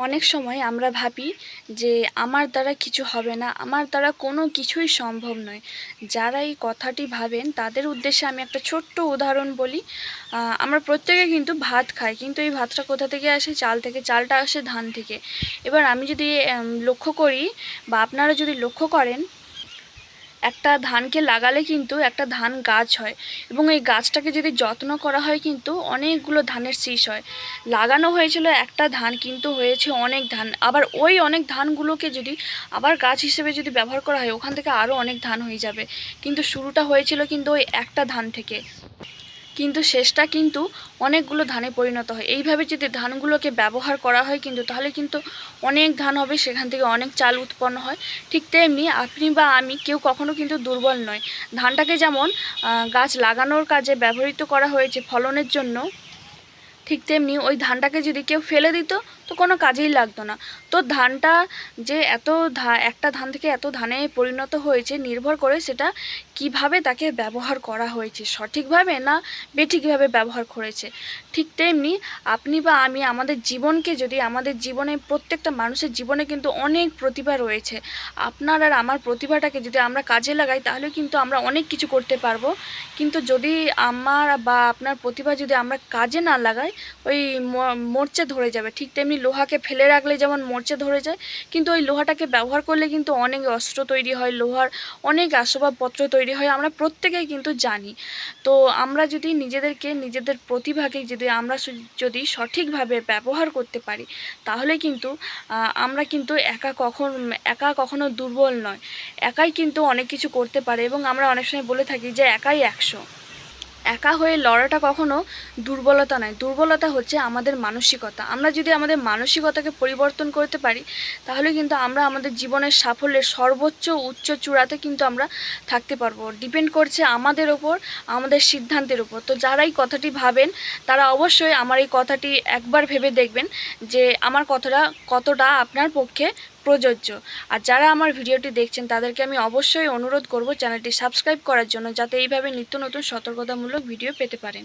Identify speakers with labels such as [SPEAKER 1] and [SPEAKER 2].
[SPEAKER 1] অনেক সময় আমরা ভাবি যে আমার দ্বারা কিছু হবে না, আমার দ্বারা কোনো কিছুই সম্ভব নয়। যারা এই কথাটি ভাবেন তাদের উদ্দেশ্যে আমি একটা ছোট্ট উদাহরণ বলি। আমরা প্রত্যেকে কিন্তু ভাত খাই, কিন্তু এই ভাতটা কোথা থেকে আসে? চাল থেকে। চালটা আসে ধান থেকে। এবার আমি যদি লক্ষ্য করি বা আপনারা যদি লক্ষ্য করেন, একটা ধানকে লাগালে কিন্তু একটা ধান গাছ হয়, এবং এই গাছটাকে যদি যত্ন করা হয় কিন্তু অনেকগুলো ধানের শীষ হয়। লাগানো হয়েছিল একটা ধান, কিন্তু হয়েছে অনেক ধান। আবার ওই অনেক ধানগুলোকে যদি আবার গাছ হিসেবে যদি ব্যবহার করা হয়, ওখান থেকে আরও অনেক ধান হয়ে যাবে। কিন্তু শুরুটা হয়েছিল কিন্তু ওই একটা ধান থেকে, কিন্তু শেষটা কিন্তু অনেকগুলো ধানে পরিণত হয়। এইভাবে যদি ধানগুলোকে ব্যবহার করা হয় কিন্তু, তাহলে কিন্তু অনেক ধান হবে, সেখান থেকে অনেক চাল উৎপন্ন হয়। ঠিক তেমনি আপনি বা আমি কেউ কখনো কিন্তু দুর্বল নয়। ধানটাকে যেমন গাছ লাগানোর কাজে ব্যবহৃত করা হয়েছে ফলনের জন্য, ঠিক তেমনি ওই ধানটাকে যদি কেউ ফেলে দিত তো কোনো কাজেই লাগতো না। তো ধানটা যে একটা ধান থেকে এত ধানে পরিণত হয়েছে নির্ভর করে সেটা কিভাবে তাকে ব্যবহার করা হয়েছে, সঠিকভাবে না বেঠিকভাবে ব্যবহার করেছে। ঠিক তেমনি আপনি বা আমি আমাদের জীবনকে যদি, আমাদের জীবনে প্রত্যেকটা মানুষের জীবনে কিন্তু অনেক প্রতিভা রয়েছে। আপনার আর আমার প্রতিভাটাকে যদি আমরা কাজে লাগাই তাহলে কিন্তু আমরা অনেক কিছু করতে পারবো। কিন্তু যদি আমার বা আপনার প্রতিভা যদি আমরা কাজে না লাগাই, ওই মরচে ধরে যাবে। ঠিক তেমনি লোহাকে ফেলে রাখলে যেমন মরচে ধরে যায়, কিন্তু ওই লোহাটাকে ব্যবহার করলে কিন্তু অনেক অস্ত্র তৈরি হয়, লোহার অনেক আসবাবপত্র তৈরি হয়, আমরা প্রত্যেকেই কিন্তু জানি। তো আমরা যদি নিজেদের প্রতিভাকে যদি আমরা যদি সঠিকভাবে ব্যবহার করতে পারি, তাহলে কিন্তু আমরা কিন্তু একা কখনো দুর্বল নয়। একাই কিন্তু অনেক কিছু করতে পারে, এবং আমরা অনেক সময় বলে থাকি যে একাই 100। একা হয়ে লড়াটা কখনো দুর্বলতা নয়। দুর্বলতা হচ্ছে আমাদের মানসিকতা। আমরা যদি আমাদের মানসিকতাকে পরিবর্তন করতে পারি, তাহলে কিন্তু আমরা আমাদের জীবনের সাফল্যের সর্বোচ্চ উচ্চ চূড়াতে কিন্তু আমরা থাকতে পারবো। ডিপেন্ড করছে আমাদের ওপর, আমাদের সিদ্ধান্তের উপর। তো যারা এই কথাটি ভাবেন তারা অবশ্যই আমার এই কথাটি একবার ভেবে দেখবেন যে আমার কথাটা কতটা আপনার পক্ষে প্রযোজ্য। আর যারা আমার ভিডিওটি দেখছেন তাদেরকে আমি অবশ্যই অনুরোধ করব চ্যানেলটি সাবস্ক্রাইব করার জন্য, যাতে এইভাবে নিত্য নতুন সতর্কতামূলক ভিডিও পেতে পারেন।